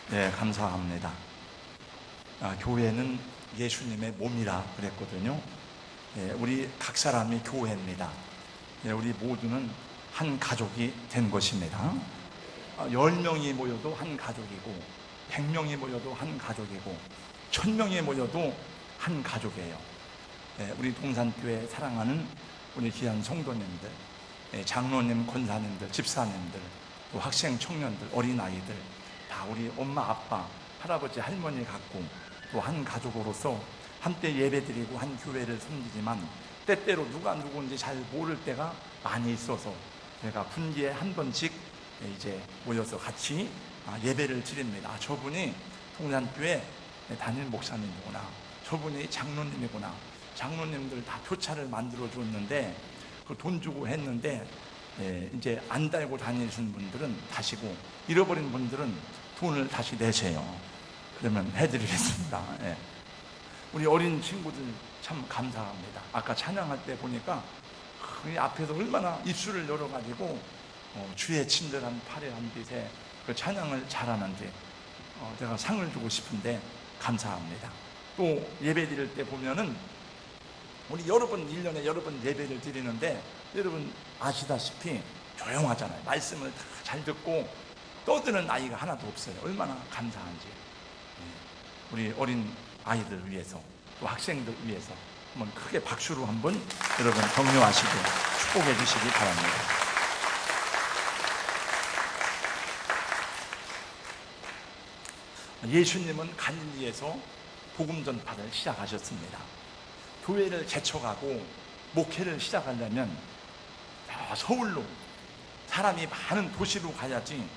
네, 감사합니다. 교회는 예수님의 몸이라 그랬거든요. 우리 각 사람이 교회입니다. 우리 모두는 한 가족이 된 것입니다. 10명이 모여도 한 가족이고 100명이 모여도 한 가족이고 1000명이 모여도 한 가족이에요. 우리 동산교회 사랑하는 우리 귀한 성도님들, 장로님, 권사님들, 집사님들, 또 학생, 청년들, 어린아이들 다 우리 엄마, 아빠, 할아버지, 할머니 같고 또 한 가족으로서 함께 예배드리고 한 교회를 섬기지만 때때로 누가 누구인지 잘 모를 때가 많이 있어서 제가 분기에 한 번씩 이제 모여서 같이 예배를 드립니다. 저분이 동산교회 담임 목사님이구나, 저분이 장로님이구나. 장로님들 다 표차를 만들어 줬는데 그 돈 주고 했는데 이제 안 달고 다니시는 분들은 다시고 잃어버린 분들은 돈을 다시 내세요. 그러면 해드리겠습니다. 우리 어린 친구들 참 감사합니다. 아까 찬양할 때 보니까 앞에서 얼마나 입술을 열어가지고 주의 친절한 파래한 빛에 그 찬양을 잘하는데 제가 상을 주고 싶은데 감사합니다. 또 예배 드릴 때 보면은 우리 여러 번 1년에 여러 번 예배를 드리는데 여러분 아시다시피 조용하잖아요. 말씀을 다 잘 듣고 떠드는 아이가 하나도 없어요. 얼마나 감사한지. 우리 어린 아이들 위해서 또 학생들 위해서 한번 크게 박수로 한번 여러분 격려하시고 축복해 주시기 바랍니다. 예수님은 갈릴리에서 복음 전파를 시작하셨습니다. 교회를 개척하고 목회를 시작하려면 서울로, 사람이 많은 도시로 가야지,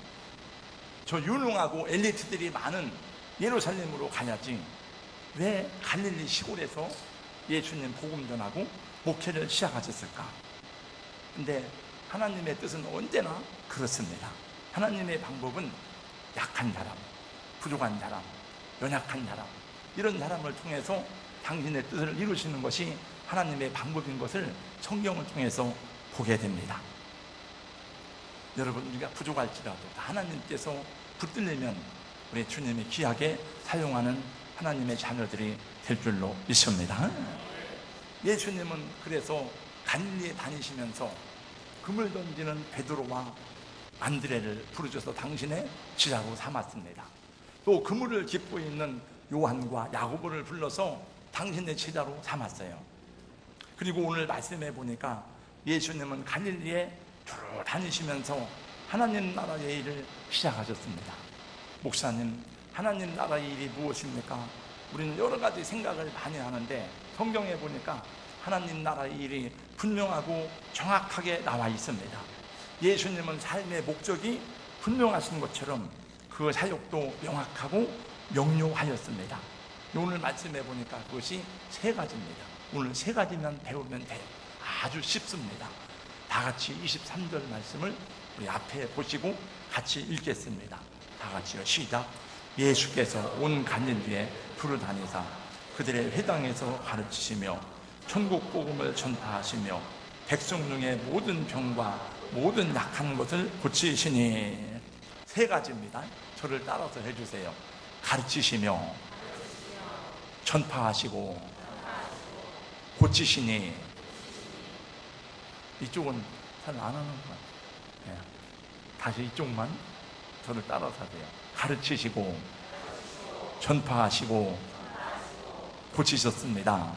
저 유능하고 엘리트들이 많은 예루살렘으로 가야지 왜 갈릴리 시골에서 예수님 복음 전하고 목회를 시작하셨을까? 근데 하나님의 뜻은 언제나 그렇습니다. 하나님의 방법은 약한 사람, 부족한 사람, 연약한 사람, 이런 사람을 통해서 당신의 뜻을 이루시는 것이 하나님의 방법인 것을 성경을 통해서 보게 됩니다. 여러분, 우리가 부족할지라도 하나님께서 붙들리면 우리 주님이 귀하게 사용하는 하나님의 자녀들이 될 줄로 믿습니다. 예수님은 그래서 갈릴리에 다니시면서 금을 던지는 베드로와 안드레를 부르셔서 당신의 지라로 삼았습니다. 또 그물을 짚고 있는 요한과 야고보를 불러서 당신의 제자로 삼았어요. 그리고 오늘 말씀해 보니까 예수님은 갈릴리에 주로 다니시면서 하나님 나라의 일을 시작하셨습니다. 목사님, 하나님 나라의 일이 무엇입니까? 우리는 여러 가지 생각을 많이 하는데 성경에 보니까 하나님 나라의 일이 분명하고 정확하게 나와 있습니다. 예수님은 삶의 목적이 분명하신 것처럼 그 사역도 명확하고 명료하였습니다. 오늘 말씀해 보니까 그것이 3가지입니다. 오늘 3가지만 배우면 돼요. 아주 쉽습니다. 다 같이 23절 말씀을 우리 앞에 보시고 같이 읽겠습니다. 다 같이요. 시작. 예수께서 온 갈릴리에 두루 다니사 그들의 회당에서 가르치시며 천국 복음을 전파하시며 백성 중에 모든 병과 모든 약한 것을 고치시니. 3가지입니다. 저를 따라서 해주세요. 가르치시며 전파하시고 고치시니. 이쪽은 잘 안 하는 것 같아요. 다시 이쪽만 저를 따라서 하세요. 가르치시고 전파하시고 고치셨습니다.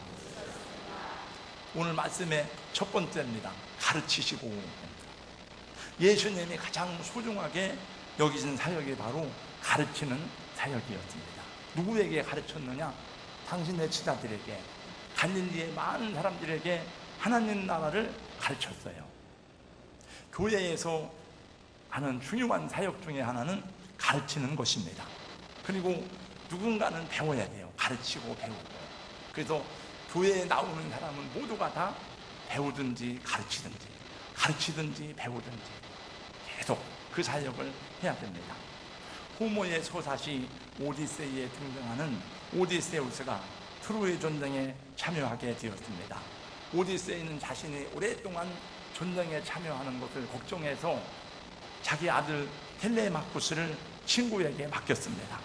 오늘 말씀의 첫 번째입니다. 가르치시고. 예수님이 가장 소중하게 여기신 사역이 바로 가르치는 사역이었습니다. 누구에게 가르쳤느냐? 당신의 제자들에게, 갈릴리의 많은 사람들에게 하나님 나라를 가르쳤어요. 교회에서 하는 중요한 사역 중에 하나는 가르치는 것입니다. 그리고 누군가는 배워야 돼요. 가르치고 배우고. 그래서 교회에 나오는 사람은 모두가 다 배우든지 가르치든지, 가르치든지 배우든지 계속 그 사역을 해야 됩니다. 호모의 소사시 오디세이에 등장하는 오디세우스가 트로이 전쟁에 참여하게 되었습니다. 오디세이는 자신이 오랫동안 전쟁에 참여하는 것을 걱정해서 자기 아들 텔레마쿠스를 친구에게 맡겼습니다.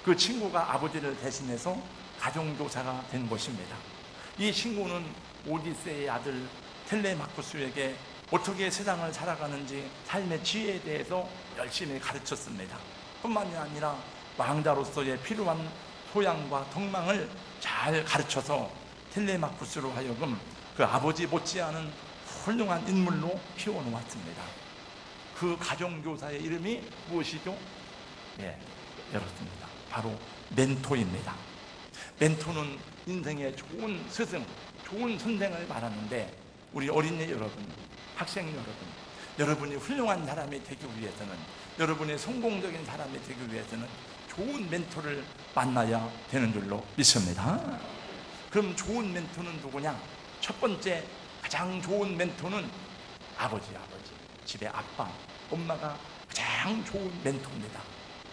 그 친구가 아버지를 대신해서 가정교사가 된 것입니다. 이 친구는 오디세의 아들 텔레마쿠스에게 어떻게 세상을 살아가는지 삶의 지혜에 대해서 열심히 가르쳤습니다. 뿐만이 아니라 왕자로서의 필요한 소양과 덕망을 잘 가르쳐서 텔레마쿠스로 하여금 그 아버지 못지않은 훌륭한 인물로 키워놓았습니다. 그 가정교사의 이름이 무엇이죠? 네, 여렇습니다. 바로 멘토입니다. 멘토는 인생의 좋은 스승, 좋은 선생을 말하는데, 우리 어린이 여러분, 학생 여러분, 여러분이 훌륭한 사람이 되기 위해서는, 여러분이 성공적인 사람이 되기 위해서는 좋은 멘토를 만나야 되는 줄로 믿습니다. 그럼 좋은 멘토는 누구냐? 첫 번째, 가장 좋은 멘토는 아버지. 집에 아빠, 엄마가 가장 좋은 멘토입니다.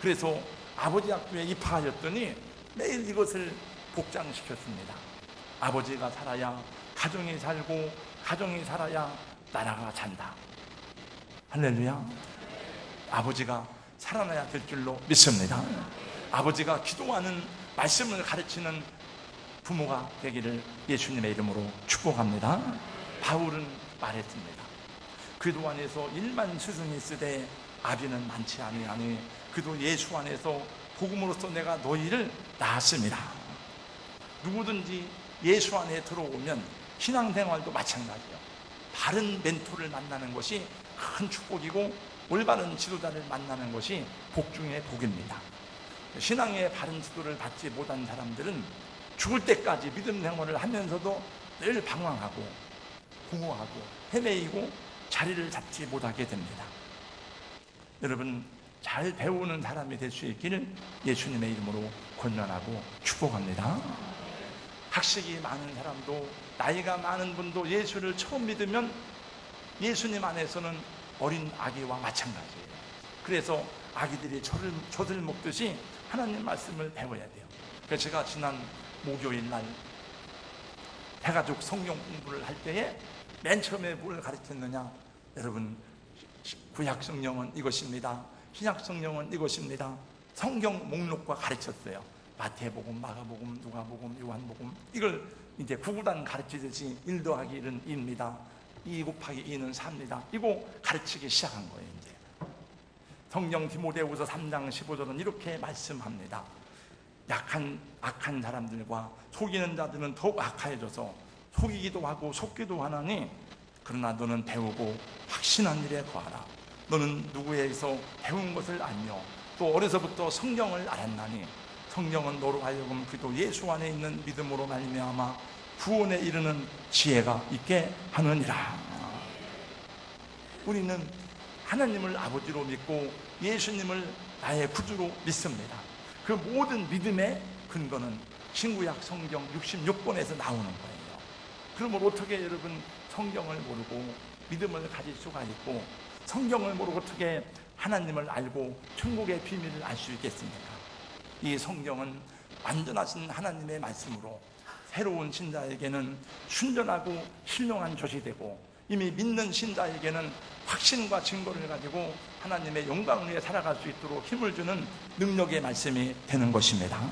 그래서 아버지 학교에 입학하였더니 매일 이것을 복장시켰습니다. 아버지가 살아야 가정이 살고, 가정이 살아야 나라가 산다. 할렐루야. 아버지가 살아나야 될 줄로 믿습니다. 아버지가 기도하는 말씀을 가르치는 부모가 되기를 예수님의 이름으로 축복합니다. 바울은 말했습니다. 그도 안에서 1만 스승이 있으되 아비는 많지 아니하니 그도 예수 안에서 복음으로써 내가 너희를 낳았습니다. 누구든지 예수 안에 들어오면 신앙생활도 마찬가지예요. 바른 멘토를 만나는 것이 큰 축복이고, 올바른 지도자를 만나는 것이 복 중의 복입니다. 신앙의 바른 지도를 받지 못한 사람들은 죽을 때까지 믿음 생활을 하면서도 늘 방황하고 공허하고 헤매이고 자리를 잡지 못하게 됩니다. 여러분, 잘 배우는 사람이 될 수 있기를 예수님의 이름으로 권면하고 축복합니다. 학식이 많은 사람도, 나이가 많은 분도 예수를 처음 믿으면 예수님 안에서는 어린 아기와 마찬가지예요. 그래서 아기들이 젖을 먹듯이 하나님 말씀을 배워야 돼요. 그래서 제가 지난 목요일 날 대가족 성경 공부를 할 때에 맨 처음에 뭘 가르쳤느냐? 여러분, 구약 성경은 이것입니다. 신약 성경은 이것입니다. 성경 목록과 가르쳤어요. 마태복음, 마가복음, 누가복음, 요한복음. 이걸 이제 구구단 가르치듯이 1 더하기 1은 2입니다. 2 곱하기 2는 4입니다. 이거 가르치기 시작한 거예요. 이제 성경 디모데후서 3장 15절은 이렇게 말씀합니다. 악한 사람들과 속이는 자들은 더욱 악해져서 속이기도 하고 속기도 하나니, 그러나 너는 배우고 확신한 일에 거하라. 너는 누구에게서 배운 것을 알며 또 어려서부터 성경을 알았나니 성경은 너로 하여금 그리스도 예수 안에 있는 믿음으로 말미암아 구원에 이르는 지혜가 있게 하느니라. 우리는 하나님을 아버지로 믿고 예수님을 나의 구주로 믿습니다. 그 모든 믿음의 근거는 신구약 성경 66권에서 나오는 거예요. 그러면 어떻게 여러분 성경을 모르고 믿음을 가질 수가 있고, 성경을 모르고 어떻게 하나님을 알고 천국의 비밀을 알 수 있겠습니까? 이 성경은 완전하신 하나님의 말씀으로 새로운 신자에게는 순전하고 신령한 젖이 되고, 이미 믿는 신자에게는 확신과 증거를 가지고 하나님의 영광 위에 살아갈 수 있도록 힘을 주는 능력의 말씀이 되는 것입니다.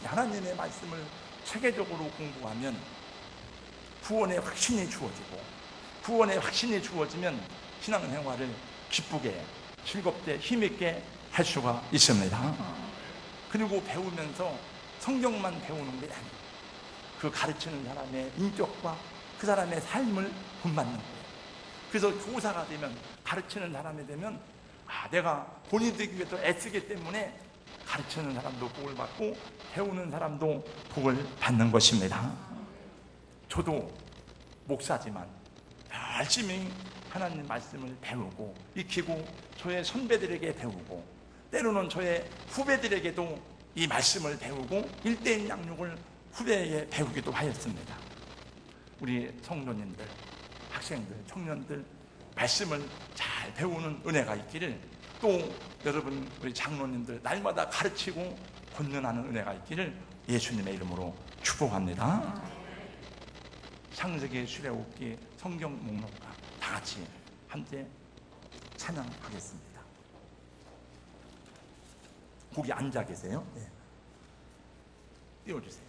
하나님의 말씀을 체계적으로 공부하면 구원의 확신이 주어지고, 구원의 확신이 주어지면 신앙생활을 기쁘게, 즐겁게, 힘있게 할 수가 있습니다. 그리고 배우면서 성경만 배우는 게 아니에요. 그 가르치는 사람의 인격과 그 사람의 삶을 본받는 거예요. 그래서 교사가 되면, 가르치는 사람이 되면, 내가 본인이 되기 위해서 애쓰기 때문에 가르치는 사람도 복을 받고 배우는 사람도 복을 받는 것입니다. 저도 목사지만 열심히 하나님 말씀을 배우고 익히고, 저의 선배들에게 배우고, 때로는 저의 후배들에게도 이 말씀을 배우고 1:1 양육을 후배에게 배우기도 하였습니다. 우리 성도님들, 학생들, 청년들 말씀을 잘 배우는 은혜가 있기를, 또 여러분 우리 장로님들 날마다 가르치고 권면하는 은혜가 있기를 예수님의 이름으로 축복합니다. 창세기, 출애굽기, 성경 목록과 다 같이 함께 찬양하겠습니다. 거기 앉아 계세요. 네. 띄워주세요.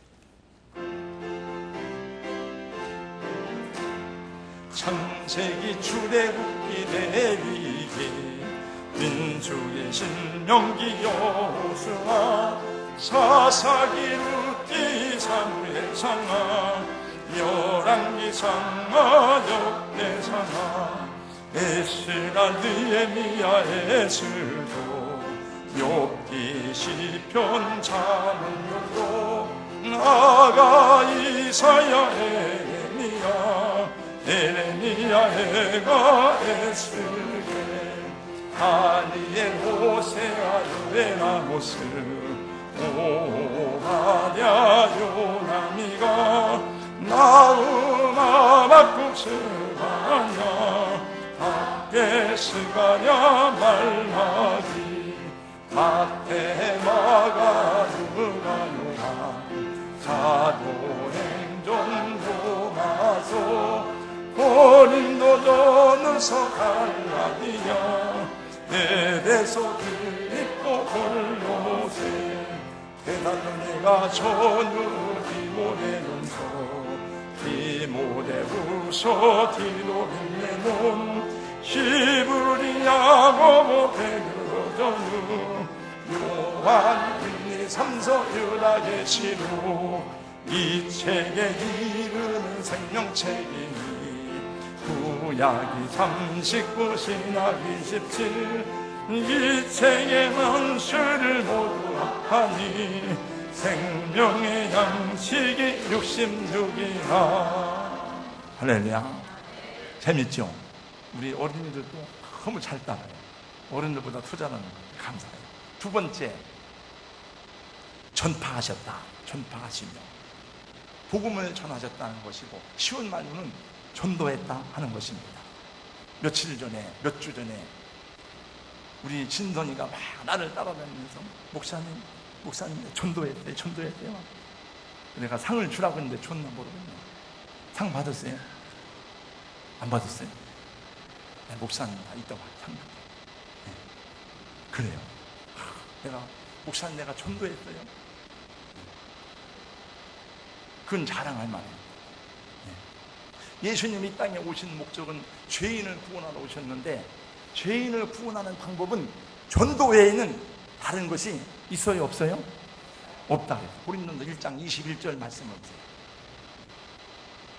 창세기 출애굽기 레위기 민수기 신명기 여호수아 사사기 룻기 사무엘 상하 열왕기 상하 역대상하 에스라 느헤미야 에스도 욥기 시편 잠언도 나가 이사야 에레미야 에가 에스겔 다니엘 호세아 요레나모스 오하랴 요나미가 나움 아바국 스가랴 학계 스가랴 말라기 마태 마가 누가 요한 사도행전 로마서 고린도 전서 갈라디아 에베소 빌립보 골로새 데살로니가 전후 디모데전서 디모데후서 디도빌레몬 히브리 야고보 베드로전후 요한 빌리 삼서 유다 계시록 이 책에 이르는 생명책이니 구약이 39 신약이 17 이 책에는 수를 모두 하니 생명의 양식이 66이라. 할렐루야. 재밌죠? 우리 어린이들도 너무 잘 따라요. 어른들보다 더 잘하는 거 감사해요. 두 번째, 전파하셨다. 전파하시며 복음을 전하셨다는 것이고, 쉬운 말로는 전도했다 하는 것입니다. 며칠 전에, 몇 주 전에 우리 진선이가 막 나를 따라다니면서 목사님 전도했대요. 내가 상을 주라고 했는데 줬나 모르겠네요. 상 받았어요? 안 받았어요? 네, 목사님 이따가 상 받게. 네. 그래요. 목사님 내가 전도했어요. 그건 자랑할 만해요. 네. 예수님이 이 땅에 오신 목적은 죄인을 구원하러 오셨는데, 죄인을 구원하는 방법은 전도 외에는 다른 것이 있어요, 없어요? 없다. 고린도서 1장 21절 말씀을 보세요.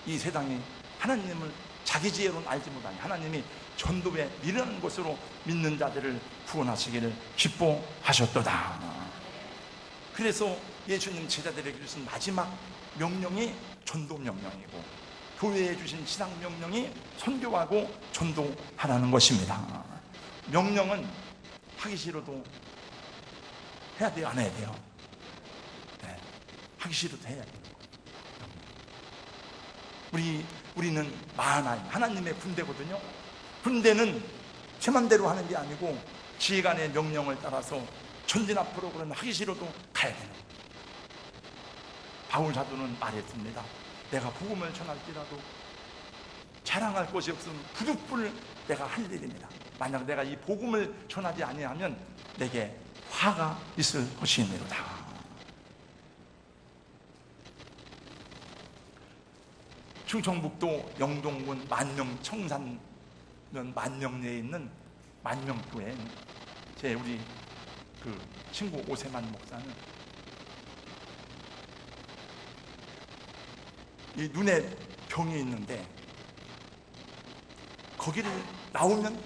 이 세상에 하나님을 자기 지혜로는 알지 못하니 하나님이 전도에 미련한 것으로 믿는 자들을 구원하시기를 기뻐하셨도다. 그래서 예수님 제자들에게 주신 마지막 명령이 전도 명령이고, 교회에 주신 신앙 명령이 선교하고 전도하라는 것입니다. 명령은 하기 싫어도 해야 돼요, 안 해야 돼요? 네. 하기 싫어도 해야 돼요. 우리는 마하나임, 하나님의 군대거든요. 군대는 제 맘대로 하는 게 아니고 지휘관의 명령을 따라서 전진 앞으로, 그러면 하기 싫어도 가야 되는 거예요. 바울 사도는 말했습니다. 내가 복음을 전할지라도 자랑할 것이 없으면 부득불 내가 할 일입니다. 만약 내가 이 복음을 전하지 아니하면 내게 화가 있을 것이니로다. 충청북도 영동군 만명 청산면 만명리에 있는 만명교회, 우리 그 친구 오세만 목사는 이 눈에 병이 있는데, 거기를 나오면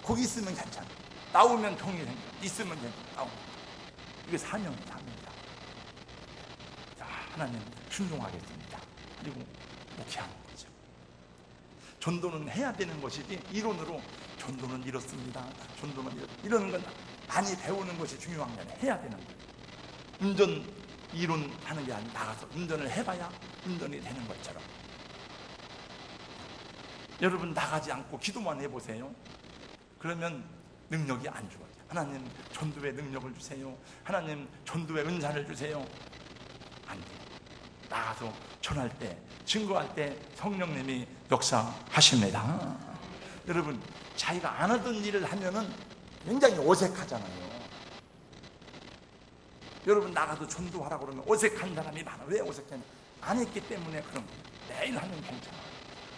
거기 있으면 괜찮아. 나오면 병이 생겨. 있으면 괜찮아. 이게 사명입니다. 자, 하나님 순종하겠습니다. 그리고 목회하는 거죠. 전도는 해야 되는 것이지, 이론으로 전도는 이렇습니다, 전도는 이런 건 많이 배우는 것이 중요한 게 아니라 해야 되는 거예요. 운전 이론하는 게 아니라 나가서 운전을 해봐야 운전이 되는 것처럼. 여러분 나가지 않고 기도만 해보세요. 그러면 능력이 안 죽어요. 하나님 전도의 능력을 주세요, 하나님 전도의 은사를 주세요. 안 돼요. 나가서 전할 때, 증거할 때 성령님이 역사하십니다. 여러분 자기가 안 하던 일을 하면은 굉장히 어색하잖아요. 여러분 나가도 전도하라고 그러면 어색한 사람이 많아. 왜 어색해? 안 했기 때문에. 그럼 매일 하면 괜찮아.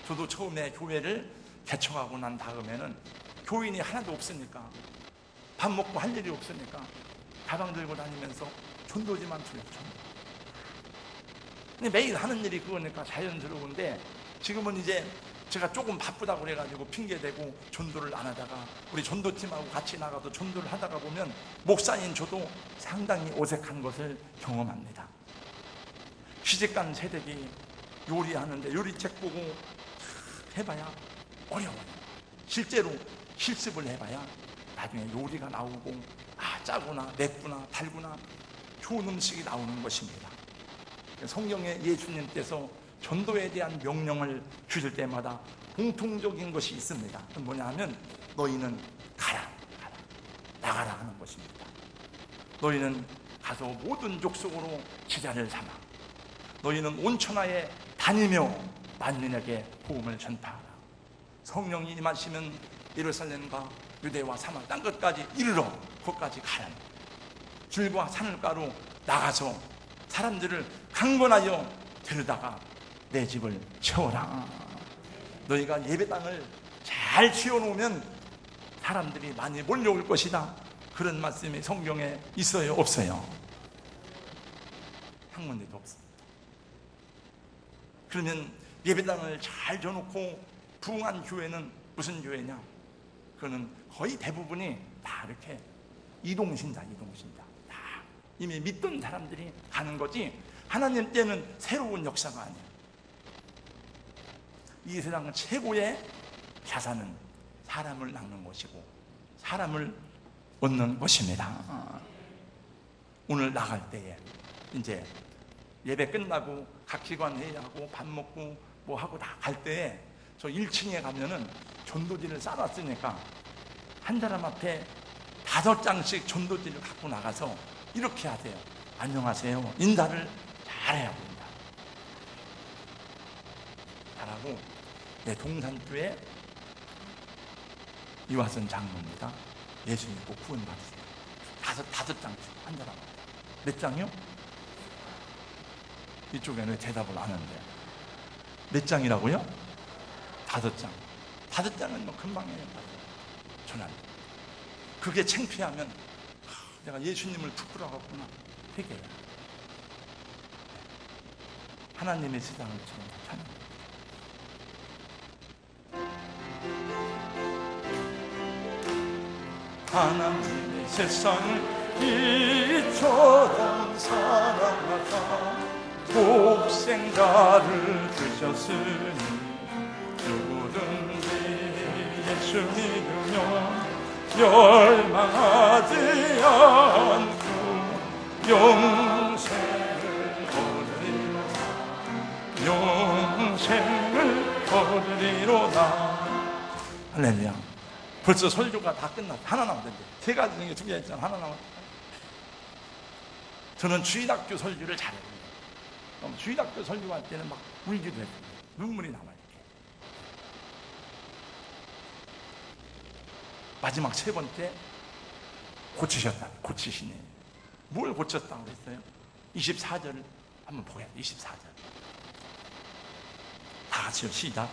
저도 처음에 교회를 개척하고 난 다음에는 교인이 하나도 없으니까, 밥 먹고 할 일이 없으니까 가방 들고 다니면서 전도지만 들려. 근데 매일 하는 일이 그거니까 자연스러운데, 지금은 이제 제가 조금 바쁘다고 그래가지고 핑계대고 전도를 안 하다가 우리 전도팀하고 같이 나가도 전도를 하다가 보면 목사인 저도 상당히 어색한 것을 경험합니다. 시집간 새댁이 요리하는데 요리책 보고 해봐야 어려워요. 실제로 실습을 해봐야 나중에 요리가 나오고, 아, 짜구나 맵구나 달구나 좋은 음식이 나오는 것입니다. 성경에 예수님께서 전도에 대한 명령을 주실 때마다 공통적인 것이 있습니다. 그건 뭐냐 하면 너희는 가라, 나가라 하는 것입니다. 너희는 가서 모든 족속으로 제자를 삼아 너희는 온 천하에 다니며 만민에게 복음을 전파하라. 성령이 임하시면 예루살렘과 유대와 사막 땅 끝까지 이르러 거기까지 가라. 길과 산을가로 나가서 사람들을 강권하여 데려다가 내 집을 채워라. 너희가 예배당을 잘 치워놓으면 사람들이 많이 몰려올 것이다. 그런 말씀이 성경에 있어요, 없어요? 한 군데도 없습니다. 그러면 예배당을 잘 줘놓고 부흥한 교회는 무슨 교회냐? 그거는 거의 대부분이 다 이렇게 이동신자. 다 이미 믿던 사람들이 가는 거지, 하나님 때는 새로운 역사가 아니에요. 이 세상 최고의 자산은 사람을 낳는 것이고 사람을 얻는 것입니다. 오늘 나갈 때에 이제 예배 끝나고 각 기관 회의하고 밥 먹고 뭐 하고 다 갈 때에 저 1층에 가면은 전도지를 쌓았으니까 한 사람 앞에 5장씩 전도지를 갖고 나가서 이렇게 하세요. 안녕하세요. 인사를 잘해야 됩니다. 잘하고, 동산교회 이화선 장로입니다. 예수 믿고 구원 받으세요. 5장씩 한 사람. 몇 장이요? 이쪽에는 왜 대답을 안 하는데? 몇 장이라고요? 5장. 5장은 뭐 금방 해요. 전화. 그게 창피하면 내가 예수님을 부끄러웠구나. 회개해요. 하나님의 세상을 지금 찬양. 하나님의 세상을 이처럼 사랑하사 독생자를 주셨으니 누구든지 예수 믿으면 멸망하지 않고 영생을 얻으리로다. 할렐루야. 벌써 설교가 다 끝났다. 하나 남았는데, 3가지 중에 2개 했잖아. 하나 남았다. 저는 주일학교 설교를 잘해요. 주일학교 설교할 때는 막 울기도 해요. 눈물이 남아요. 마지막 3번째 고치셨다. 고치시네. 뭘 고쳤다고 그랬어요? 24절을 한번 보게요. 24절 다 같이요. 시작.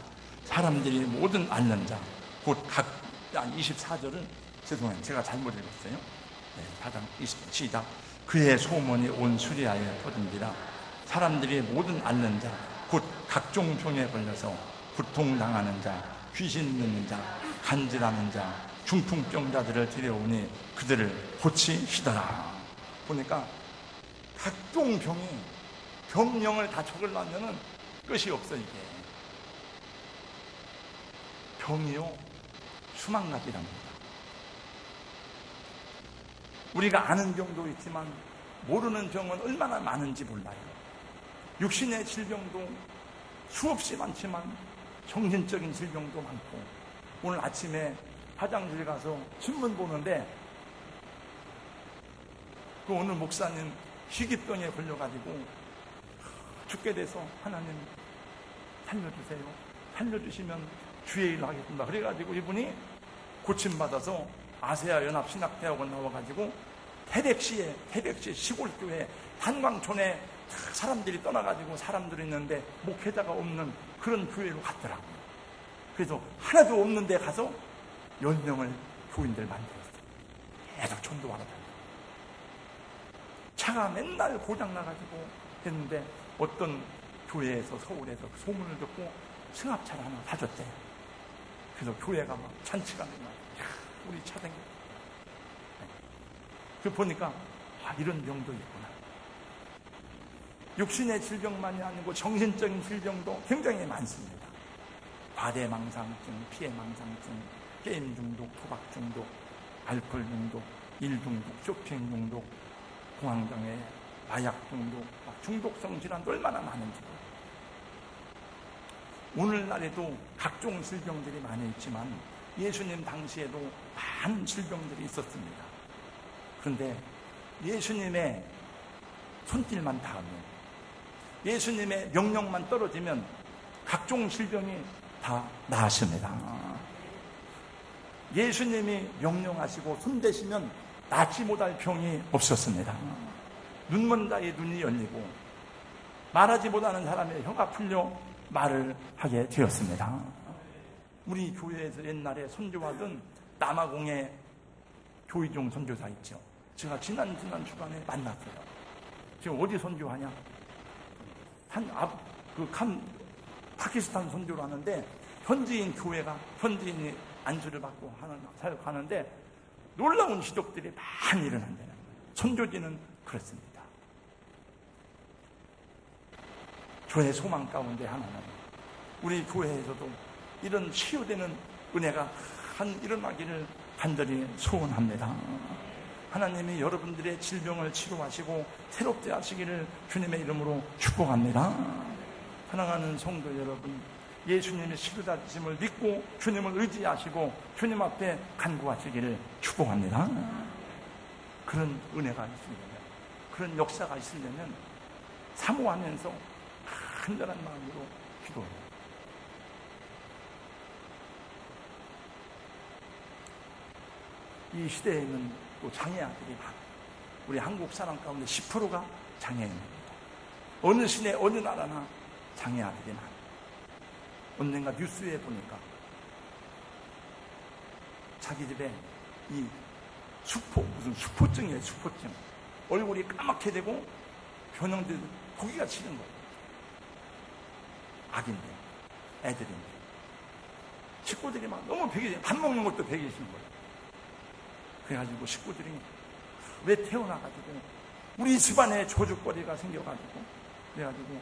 사람들이 모든 앓는 자 곧 각 24절은 죄송해요. 제가 잘못 읽었어요. 네, 4장 20절 시작. 그의 소문이 온 수리아에 퍼진지라. 사람들이 모든 앓는 자 곧 각종 병에 걸려서 고통당하는 자, 귀신 듣는 자, 간질하는 자, 중풍병자들을 들여오니 그들을 고치시더라. 보니까 각종 병명을 다 적으려면은 끝이 없어. 이게 병이요 수만 가지랍니다. 우리가 아는 병도 있지만 모르는 병은 얼마나 많은지 몰라요. 육신의 질병도 수없이 많지만 정신적인 질병도 많고, 오늘 아침에 화장실 가서 신문 보는데 그 오늘 목사님 희귀병에 걸려가지고 죽게 돼서 하나님 살려주세요. 살려주시면 주의 일을 하겠습니다. 그래가지고 이분이 고침받아서 아세아 연합신학대학원 나와가지고 태백시에 시골교회 한광촌에 사람들이 떠나가지고 사람들이 있는데 목회자가 없는 그런 교회로 갔더라고요. 그래서 하나도 없는 데 가서 10명을 교인들 만들었어요. 계속 전도하러 다녔어요. 차가 맨날 고장나가지고 했는데 어떤 교회에서 서울에서 소문을 듣고 승합차를 하나 사줬대요. 그래서 교회가 막 잔치가 되면 우리 차 생겼다. 그 보니까 이런 병도 있구나. 육신의 질병만이 아니고 정신적인 질병도 굉장히 많습니다. 과대망상증, 피해망상증, 게임 중독, 도박 중독, 알코올 중독, 일 중독, 쇼핑 중독, 공황장애, 마약 중독, 중독성 질환도 얼마나 많은지. 오늘날에도 각종 질병들이 많이 있지만 예수님 당시에도 많은 질병들이 있었습니다. 그런데 예수님의 손길만 닿으면, 예수님의 명령만 떨어지면 각종 질병이 다 나았습니다. 예수님이 명령하시고 손대시면 낫지 못할 병이 없었습니다. 눈먼 자의 눈이 열리고 말하지 못하는 사람의 혀가 풀려 말을 하게 되었습니다. 우리 교회에서 옛날에 선교하던 남아공의 조희종 선교사 있죠. 제가 지난 주간에 만났어요. 지금 어디 선교하냐? 파키스탄 선교를 하는데 현지인 교회가 현지인이 안수를 받고 사역하는데 놀라운 기적들이 많이 일어난다는 거예요. 선교지는 그렇습니다. 저의 소망 가운데 하나는 우리 교회에서도 이런 치유되는 은혜가 일어나기를 간절히 소원합니다. 하나님이 여러분들의 질병을 치료하시고 새롭게 하시기를 주님의 이름으로 축복합니다. 사랑하는 성도 여러분, 예수님의 십자가심을 믿고 주님을 의지하시고 주님 앞에 간구하시기를 축복합니다. 그런 은혜가 있으려면, 그런 역사가 있으려면 사모하면서 간절한 마음으로 기도해요. 이 시대에는 또 장애아들이 많아요. 우리 한국 사람 가운데 10%가 장애인입니다. 어느 시내 어느 나라나 장애아들이 많아요. 언젠가 뉴스에 보니까 자기 집에 이 무슨 수포증이에요. 수포증. 얼굴이 까맣게 되고 변형된 고기가 치는 거예요. 아기인데, 애들인데. 식구들이 막 너무 밥 먹는 것도 베개신 거예요. 그래가지고 식구들이 왜 태어나가지고 우리 집안에 조죽거리가 생겨가지고 그래가지고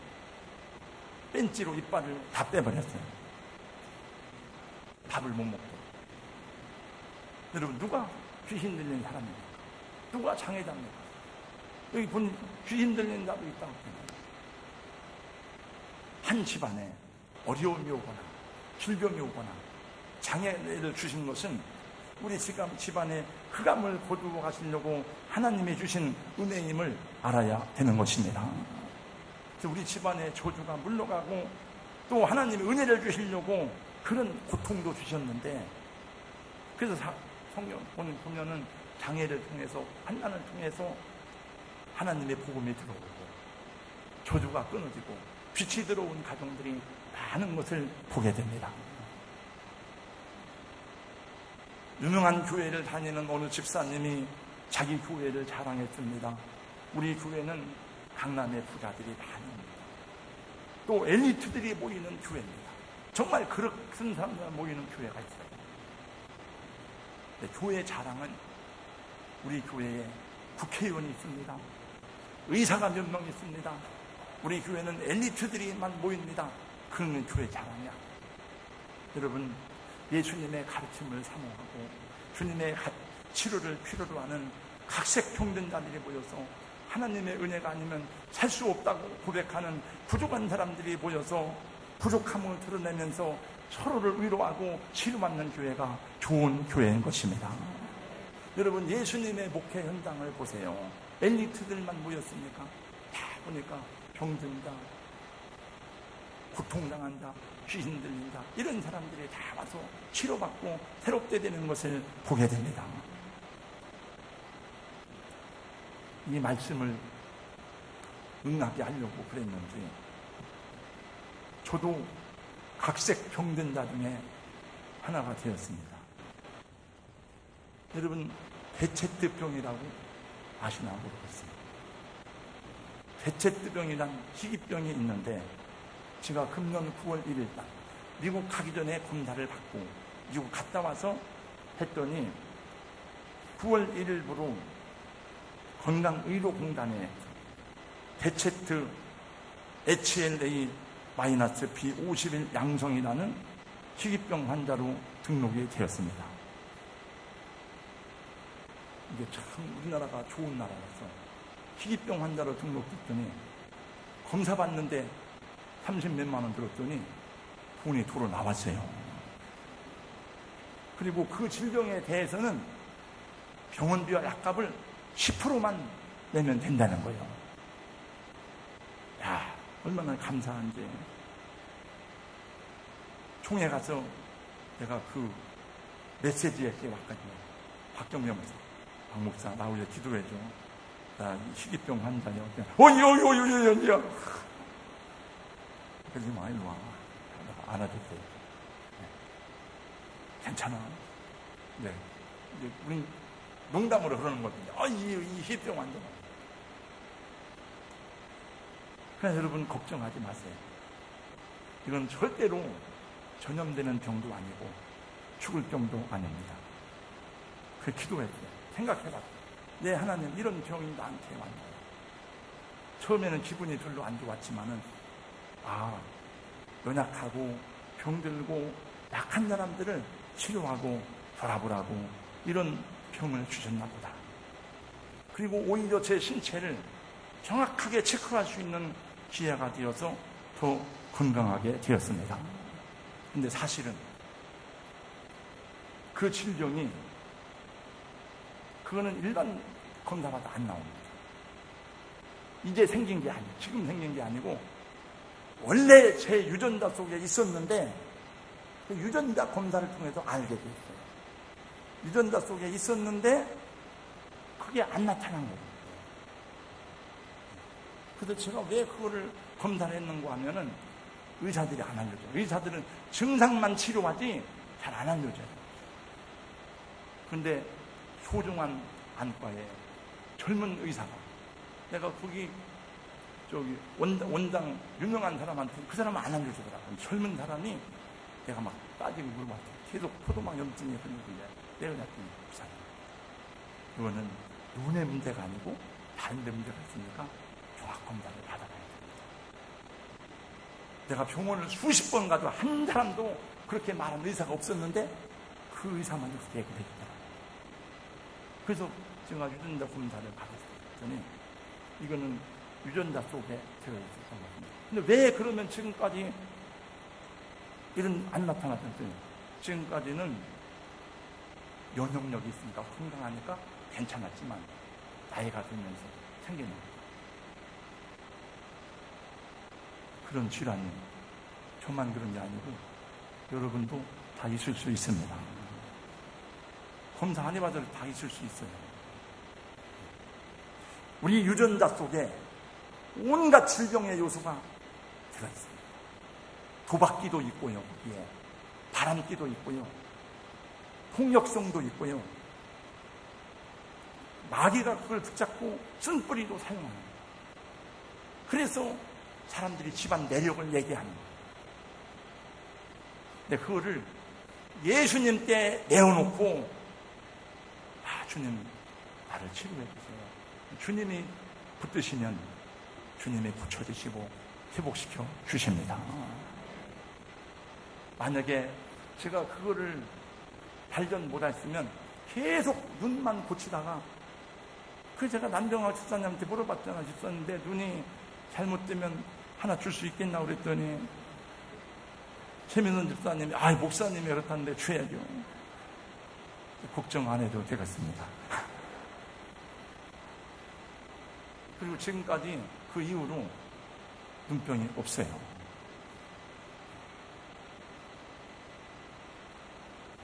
벤치로 이빨을 다 빼버렸어요. 밥을 못 먹고. 여러분, 누가 귀신 들린 사람입니까? 누가 장애자입니까? 여기 보니까 귀신 들린 자도 있다고 합니다. 한 집안에 어려움이 오거나 질병이 오거나 장애를 주신 것은 우리 집안에 흑암을 거두어 가시려고 하나님이 주신 은혜임을 알아야 되는 것입니다. 우리 집안의 저주가 물러가고 또 하나님이 은혜를 주시려고 그런 고통도 주셨는데, 그래서 성경 보면은 장애를 통해서, 환난을 통해서 하나님의 복음이 들어오고 저주가 끊어지고 빛이 들어온 가정들이 많은 것을 보게 됩니다. 유명한 교회를 다니는 어느 집사님이 자기 교회를 자랑했습니다. 우리 교회는 강남의 부자들이 많습니다. 또 엘리트들이 모이는 교회입니다. 정말 그런 사람들 모이는 교회가 있어요. 교회 자랑은 우리 교회에 국회의원이 있습니다. 의사가 몇 명 있습니다. 우리 교회는 엘리트들이만 모입니다. 그런 교회 자랑이야. 여러분, 예수님의 가르침을 사모하고 주님의 치료를 필요로 하는 각색 경전자들이 모여서 하나님의 은혜가 아니면 살 수 없다고 고백하는 부족한 사람들이 모여서 부족함을 드러내면서 서로를 위로하고 치료받는 교회가 좋은 교회인 것입니다. 여러분, 예수님의 목회 현장을 보세요. 엘리트들만 모였습니까? 다 보니까 병든다, 고통당한다, 귀신 들린다, 이런 사람들이 다 와서 치료받고 새롭게 되는 것을 보게 됩니다. 이 말씀을 응하게 하려고 그랬는지 저도 각색 병든자 중에 하나가 되었습니다. 여러분, 베체트병이라고 아시나 모르겠습니다. 베체트병이란 희귀병이 있는데 제가 금년 9월 1일 날 미국 가기 전에 검사를 받고 미국 갔다 와서 했더니 9월 1일부로 건강의료공단에 베체트 HLA-B51 양성이라는 희귀병 환자로 등록이 되었습니다. 이게 참 우리나라가 좋은 나라라서 희귀병 환자로 등록됐더니 검사 받는데 30몇만 원 들었더니 돈이 도로 나왔어요. 그리고 그 질병에 대해서는 병원비와 약값을 10%만 내면 된다는 거예요. 야, 얼마나 감사한지. 총회 가서 내가 그 메시지에 왔거든요. 박경명 목사, 박 목사, 나 올려 기도해줘. 나 희귀병 환자요. 어이요요요요요. 그러지 마, 일로 와. 안아줄게. 네. 괜찮아. 네. 우린 농담으로 그러는 거거든요. 이 희귀병 환자. 그래서 여러분, 걱정하지 마세요. 이건 절대로 전염되는 병도 아니고 죽을 병도 아닙니다. 그 기도했어요. 생각해봤어요. 네, 하나님, 이런 병이 나한테 왔나요? 처음에는 기분이 별로 안 좋았지만은, 연약하고 병들고 약한 사람들을 치료하고 돌아보라고 이런 병을 주셨나 보다. 그리고 오히려 제 신체를 정확하게 체크할 수 있는 기회가 되어서 더 건강하게 되었습니다. 근데 사실은 그 질병이 그거는 일반 검사마다 안 나옵니다. 이제 생긴 게 아니에요. 지금 생긴 게 아니고 원래 제 유전자 속에 있었는데 그 유전자 검사를 통해서 알게 됐어요. 유전자 속에 있었는데 그게 안 나타난 거예요. 그래서 제가 왜 그거를 검사를 했는가 하면은 의사들이 안 알려줘요. 의사들은 증상만 치료하지 잘 안 알려줘요. 근데 소중한 안과에 젊은 의사가, 내가 거기 원장 유명한 사람한테 그 사람은 안 알려주더라고요. 젊은 사람이 내가 막 빠지고 물어봤어요. 계속 포도막 염증이 흘리길래 내가 봤더니 목사님, 이거는 눈의 문제가 아니고 다른 데 문제가 있으니까 종합검사를 받아봐야 됩니다. 내가 병원을 수십 번 가도 한 사람도 그렇게 말한 의사가 없었는데 그 의사만 그렇게 얘기했더라고요. 그래서 제가 유전자 검사를 받았더니 이거는 유전자 속에 들어있었던 겁니다. 근데 왜 그러면 지금까지 이런 안 나타났더니 지금까지는 면역력이 있으니까 건강하니까 괜찮았지만 나이가 들면서 생기는 거예요. 그런 질환이 저만 그런 게 아니고 여러분도 다 있을 수 있습니다. 검사 안 해봐도 다 있을 수 있어요. 우리 유전자 속에 온갖 질병의 요소가 들어있습니다. 도박기도 있고요. 예. 바람기도 있고요. 폭력성도 있고요. 마귀가 그걸 붙잡고 쓴뿌리도 사용합니다. 그래서 사람들이 집안 내력을 얘기하는 거예요. 근데 그거를 예수님 때 내어놓고 주님 나를 치료해 주세요. 주님이 붙드시면 주님이 붙여주시고 회복시켜 주십니다. 만약에 제가 그거를 발견 못했으면 계속 눈만 고치다가 제가 남정아 집사님한테 물어봤잖아. 집사님인데 눈이 잘못되면 하나 줄 수 있겠나 그랬더니 최민선 집사님이 목사님이 그렇다는데 줘야죠. 걱정 안 해도 되겠습니다. 그리고 지금까지 그 이후로 눈병이 없어요.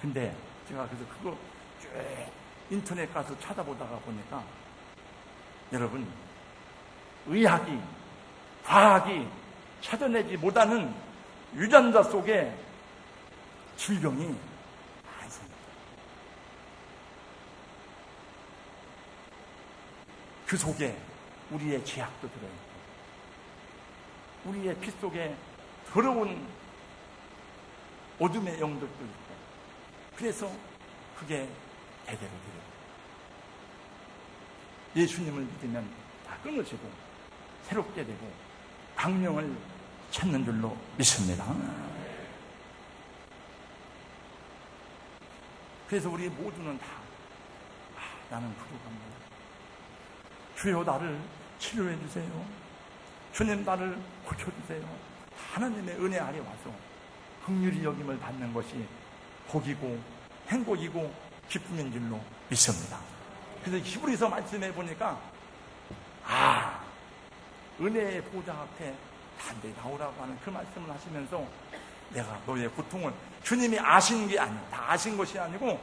근데 제가 그래서 그거 쭉 인터넷 가서 찾아보다가 보니까 여러분, 의학이, 과학이 찾아내지 못하는 유전자 속에 질병이 많습니다. 그 속에 우리의 죄악도 들어있고, 우리의 피 속에 더러운 어둠의 영들도 있고, 그래서 그게 대대로 들어요. 예수님을 믿으면 다 끊어지고 새롭게 되고 강령을 찾는 줄로 믿습니다. 그래서 우리 모두는 다 나는 부족합니다. 주여 나를 치료해 주세요. 주님 나를 고쳐주세요. 하나님의 은혜 아래 와서 긍휼히 여김을 받는 것이 복이고 행복이고 기쁨인 줄로 믿습니다. 그래서 히브리서 말씀해 보니까 은혜의 보좌 앞에 단대히 나오라고 하는 그 말씀을 하시면서 내가 너의 고통을 주님이 아신 게 아니야. 다 아신 것이 아니고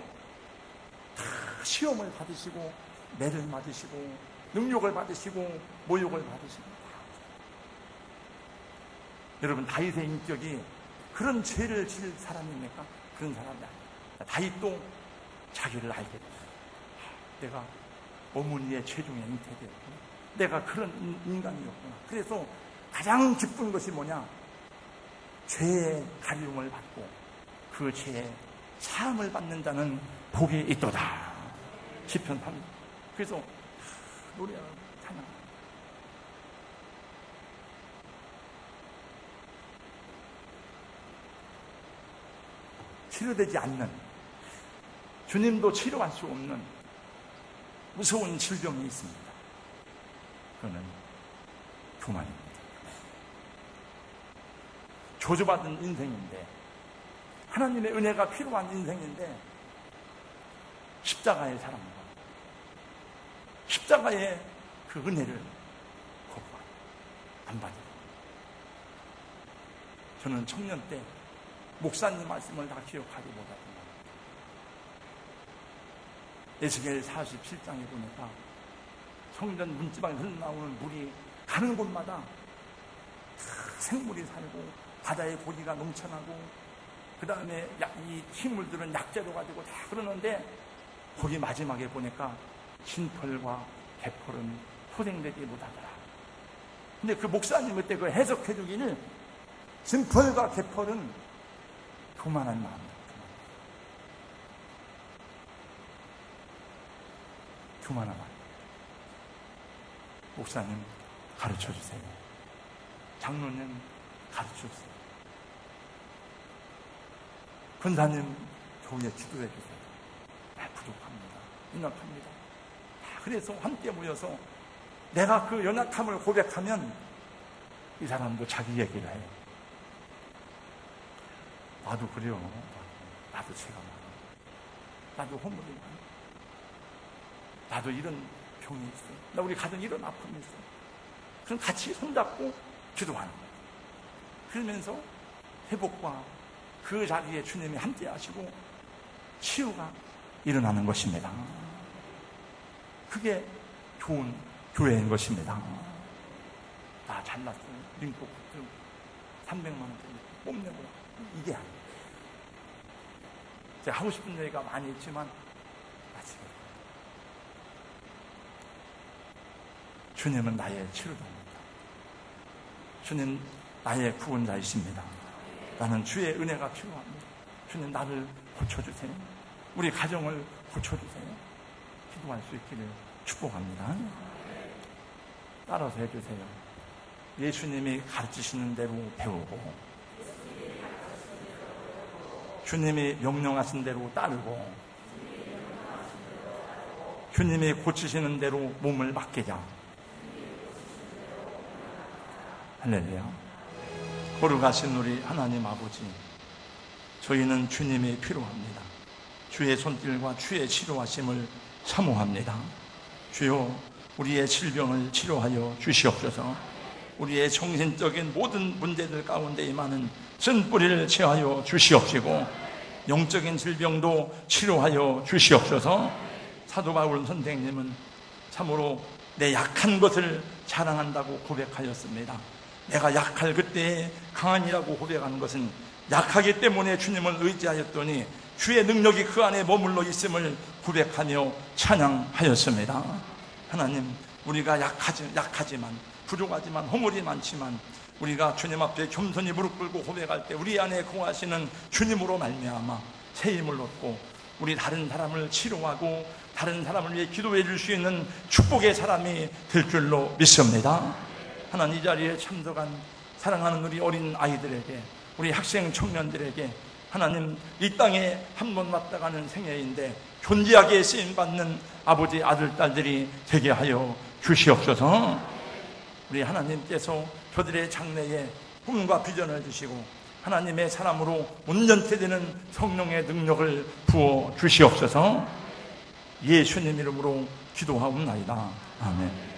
다 시험을 받으시고 매를 맞으시고 능욕을 받으시고 모욕을 받으시고 여러분 다윗의 인격이 그런 죄를 질 사람입니까? 그런 사람이 아니에요. 다윗도 자기를 알게 됐어요. 내가 어머니의 체중에 잉태되었구나. 내가 그런 인간이었구나. 그래서 가장 기쁜 것이 뭐냐? 죄의 가리움을 받고 그 죄의 사함을 받는 자는 복이 있도다. 시편 3. 그래서 노래하고 찬양. 치료되지 않는, 주님도 치료할 수 없는 무서운 질병이 있습니다. 그거는 교만입니다. 저주받은 인생인데, 하나님의 은혜가 필요한 인생인데 십자가의 사랑과 십자가의 그 은혜를 안 받아요. 저는 청년 때 목사님 말씀을 다 기억하지 못하지만 에스겔 47장에 보니까 성전 문지방에 흘러나오는 물이 가는 곳마다 생물이 살고 바다의 고기가 넘쳐나고 그 다음에 이 식물들은 약재로 가지고 다 그러는데 거기 마지막에 보니까 진펄과 개펄은 소생되지 못하더라. 근데 그 목사님 그때 그 해석해 주기를 진펄과 개펄은 교만한 마음이다. 교만한 마음. 목사님 가르쳐 주세요. 장로님 가르쳐 주세요. 권사님 교회에 기도해 주세요. 부족합니다. 연약합니다. 그래서 함께 모여서 내가 그 연약함을 고백하면 이 사람도 자기 얘기를 해요. 나도 그래요. 나도 죄가 많아. 나도 허물이 많아. 나도 이런 병이 있어. 나 우리 가정 이런 아픔이 있어. 그럼 같이 손잡고 기도하는 거예요. 그러면서 회복과 그 자리에 주님이 함께 하시고 치유가 일어나는 것입니다. 그게 좋은 교회인 것입니다. 나 잘났어. 링크 300만 원짜리 뽐내고 이게 아니에요. 제가 하고 싶은 얘기가 많이 있지만 마치겠습니다. 주님은 나의 치료자입니다. 주님 나의 구원자이십니다. 나는 주의 은혜가 필요합니다. 주님 나를 고쳐주세요. 우리 가정을 고쳐주세요. 기도할 수 있기를 축복합니다. 따라서 해주세요. 예수님이 가르치시는 대로 배우고 주님이 명령하신 대로 따르고 주님이 고치시는 대로 몸을 맡기자. 할렐루야. 거룩하신 우리 하나님 아버지, 저희는 주님이 필요합니다. 주의 손길과 주의 치료하심을 사모합니다. 주여 우리의 질병을 치료하여 주시옵소서. 우리의 정신적인 모든 문제들 가운데 임하는 쓴뿌리를 제하여 주시옵시고 영적인 질병도 치료하여 주시옵소서. 사도 바울 선생님은 참으로 내 약한 것을 자랑한다고 고백하였습니다. 내가 약할 그때에 강한이라고 고백하는 것은 약하기 때문에 주님을 의지하였더니 주의 능력이 그 안에 머물러 있음을 고백하며 찬양하였습니다. 하나님, 우리가 약하지만 부족하지만 허물이 많지만 우리가 주님 앞에 겸손히 무릎 꿇고 고백할 때 우리 안에 거하시는 주님으로 말미암아 새 힘을 얻고 우리 다른 사람을 치료하고 다른 사람을 위해 기도해 줄 수 있는 축복의 사람이 될 줄로 믿습니다. 하나님, 이 자리에 참석한 사랑하는 우리 어린 아이들에게, 우리 학생 청년들에게 하나님, 이 땅에 한 번 왔다 가는 생애인데 존귀하게 쓰임받는 아버지, 아들, 딸들이 되게 하여 주시옵소서. 우리 하나님께서 저들의 장래에 꿈과 비전을 주시고 하나님의 사람으로 온전케 되는 성령의 능력을 부어 주시옵소서. 예수님 이름으로 기도하옵나이다. 아멘.